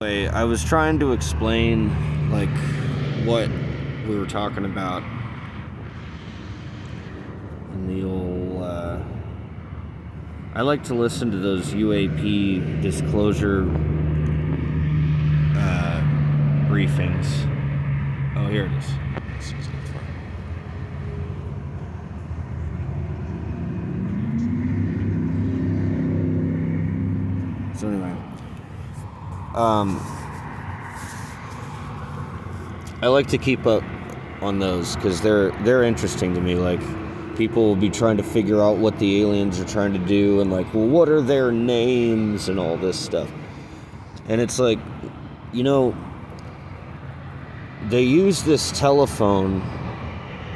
I was trying to explain, like, what we were talking about in the old, I like to listen to those UAP disclosure, briefings. Oh, here it is. So anyway, I like to keep up on those because they're interesting to me. Like, people will be trying to figure out what the aliens are trying to do, and like, well, what are their names and all this stuff. And it's like, they use this telephone.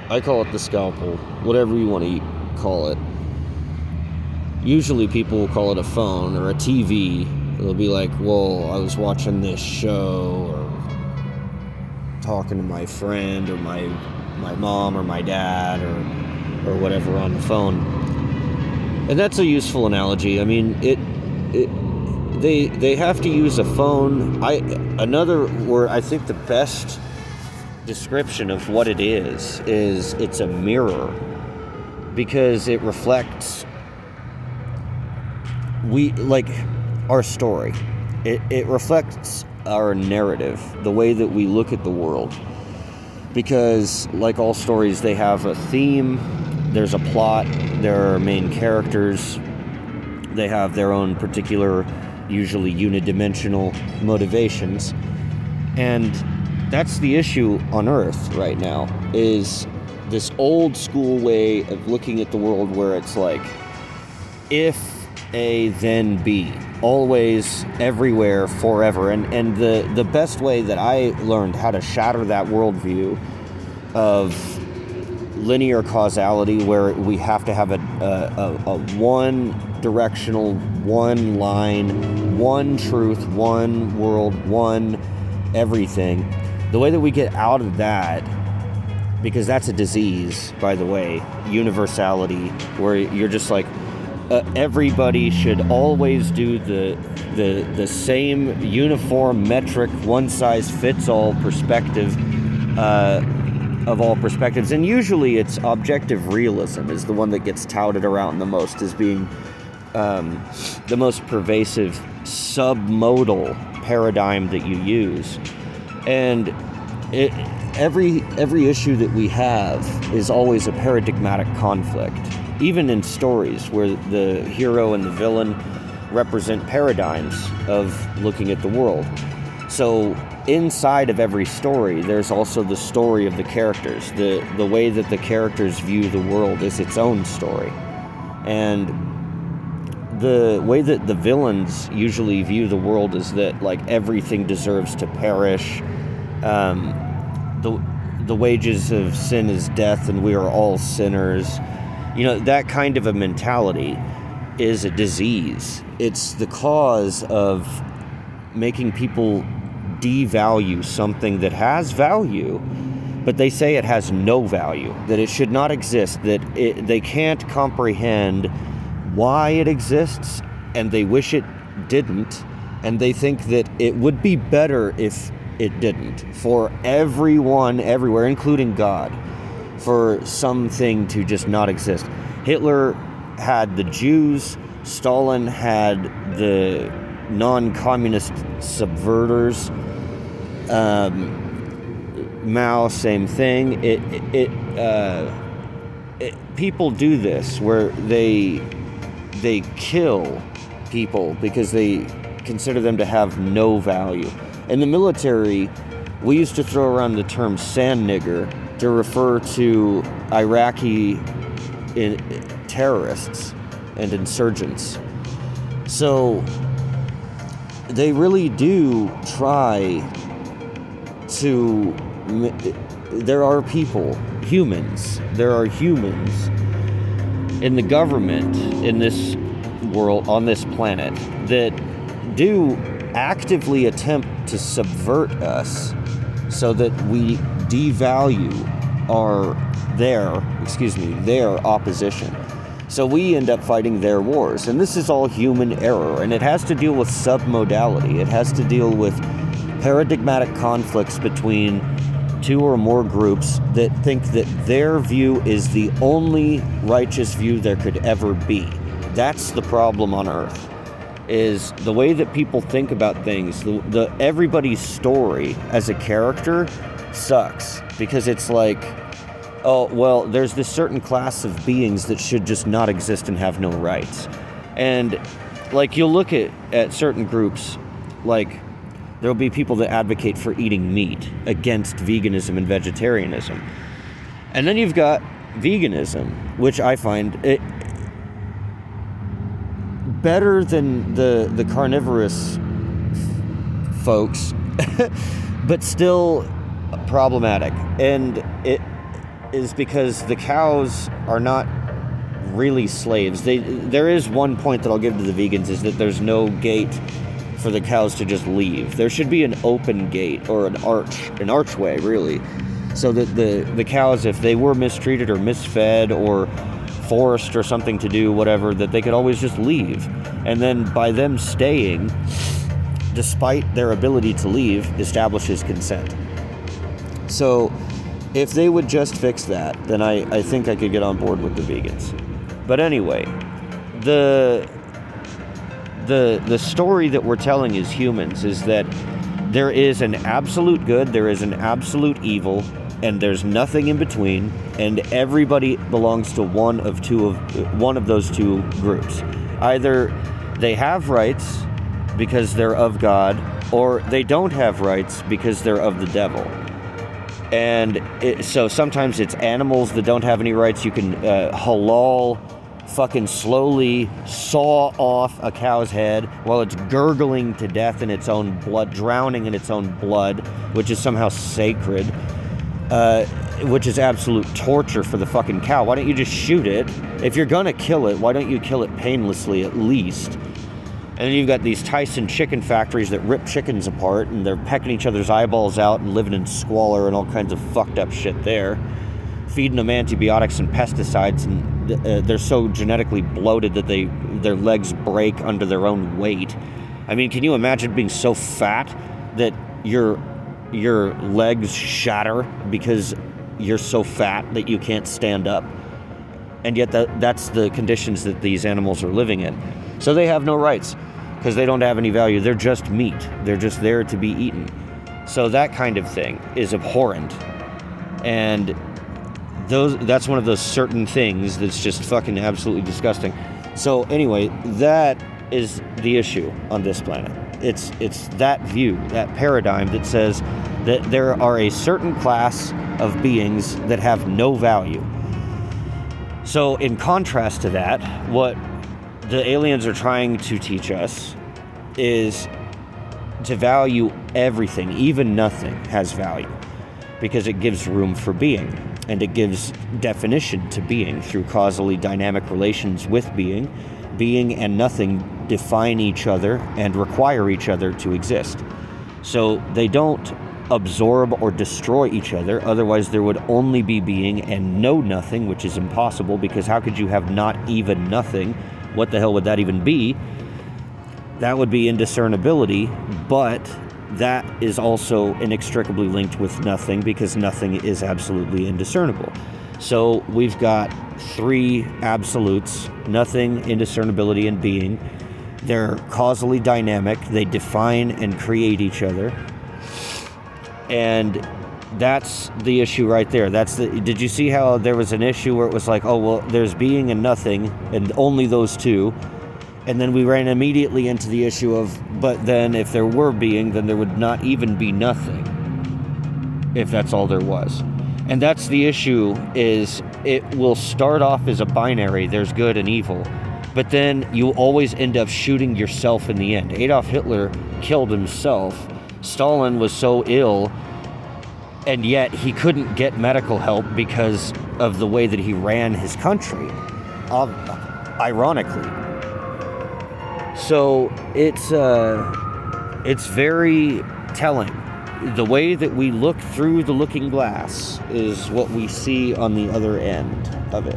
I call it the scalpel, whatever you want to call it. Usually people will call it a phone or a TV. They'll be like, well, I was watching this show, or talking to my friend, or my mom, or my dad, or whatever on the phone. And that's a useful analogy. I mean, they have to use a phone. Another word, I think the best description of what it is it's a mirror, because it reflects our story. It reflects our narrative, the way that we look at the world. Because, like all stories, they have a theme, there's a plot, there are main characters, they have their own particular, usually unidimensional motivations. And that's the issue on Earth right now, is this old school way of looking at the world where it's like, if A, then B. Always, everywhere, forever. And the best way that I learned how to shatter that worldview of linear causality, where we have to have a one directional, one line, one truth, one world, one everything. The way that we get out of that, because that's a disease, by the way, universality, where you're just like, everybody should always do the same uniform metric, one-size-fits-all perspective of all perspectives. And usually it's objective realism is the one that gets touted around the most as being the most pervasive submodal paradigm that you use. And every issue that we have is always a paradigmatic conflict. Even in stories where the hero and the villain represent paradigms of looking at the world. So inside of every story, there's also the story of the characters. The way that the characters view the world is its own story. And the way that the villains usually view the world is that, like, everything deserves to perish. The wages of sin is death, and we are all sinners. That kind of a mentality is a disease. It's the cause of making people devalue something that has value, but they say it has no value, that it should not exist, that they can't comprehend why it exists, and they wish it didn't, and they think that it would be better if it didn't, for everyone, everywhere, including God, for something to just not exist. Hitler had the Jews, Stalin had the non-communist subverters, Mao, same thing. People do this where they kill people because they consider them to have no value. In the military, we used to throw around the term sand nigger to refer to Iraqi terrorists and insurgents. So they really do try to. There are humans in the government, in this world, on this planet, that do actively attempt to subvert us so that we devalue their opposition. So we end up fighting their wars. And this is all human error. And it has to deal with submodality. It has to deal with paradigmatic conflicts between two or more groups that think that their view is the only righteous view there could ever be. That's the problem on Earth, is the way that people think about things. Everybody's story as a character sucks, because it's like, oh, well, there's this certain class of beings that should just not exist and have no rights. And like, you'll look at certain groups, like there'll be people that advocate for eating meat against veganism and vegetarianism. And then you've got veganism, which I find it better than the carnivorous folks, but still problematic. And it is because the cows are not really slaves. There is one point that I'll give to the vegans, is that there's no gate for the cows to just leave. There should be an open gate, or an archway really, so that the cows, if they were mistreated or misfed or forced or something to do whatever, that they could always just leave. And then by them staying, despite their ability to leave, establishes consent. So if they would just fix that, then I think I could get on board with the vegans. But anyway, the story that we're telling as humans is that there is an absolute good, there is an absolute evil, and there's nothing in between, and everybody belongs to one of those two groups. Either they have rights because they're of God, or they don't have rights because they're of the devil. And so sometimes it's animals that don't have any rights. You can halal fucking slowly saw off a cow's head while it's gurgling to death in its own blood, drowning in its own blood, which is somehow sacred, which is absolute torture for the fucking cow. Why don't you just shoot it? If you're gonna kill it, why don't you kill it painlessly at least? And then you've got these Tyson chicken factories that rip chickens apart, and they're pecking each other's eyeballs out and living in squalor and all kinds of fucked up shit there, feeding them antibiotics and pesticides, and they're so genetically bloated that their legs break under their own weight. I mean, can you imagine being so fat that your legs shatter because you're so fat that you can't stand up? And yet that's the conditions that these animals are living in. So they have no rights because they don't have any value. They're just meat. They're just there to be eaten. So that kind of thing is abhorrent. And that's one of those certain things that's just fucking absolutely disgusting. So anyway, that is the issue on this planet. It's that view, that paradigm that says that there are a certain class of beings that have no value. So in contrast to that, what the aliens are trying to teach us is to value everything, even nothing has value, because it gives room for being, and it gives definition to being through causally dynamic relations with being. Being and nothing define each other and require each other to exist. So they don't absorb or destroy each other, otherwise there would only be being and no nothing, which is impossible, because how could you have not even nothing? What the hell would that even be? That would be indiscernibility, but that is also inextricably linked with nothing, because nothing is absolutely indiscernible. So we've got three absolutes: nothing, indiscernibility, and being. They're causally dynamic. They define and create each other. And that's the issue right there. Did you see how there was an issue where it was like, oh, well, there's being and nothing, and only those two. And then we ran immediately into the issue of, but then if there were being, then there would not even be nothing, if that's all there was. And that's the issue, is it will start off as a binary, there's good and evil, but then you always end up shooting yourself in the end. Adolf Hitler killed himself. Stalin was so ill, and yet he couldn't get medical help because of the way that he ran his country, ironically. So it's very telling. The way that we look through the looking glass is what we see on the other end of it.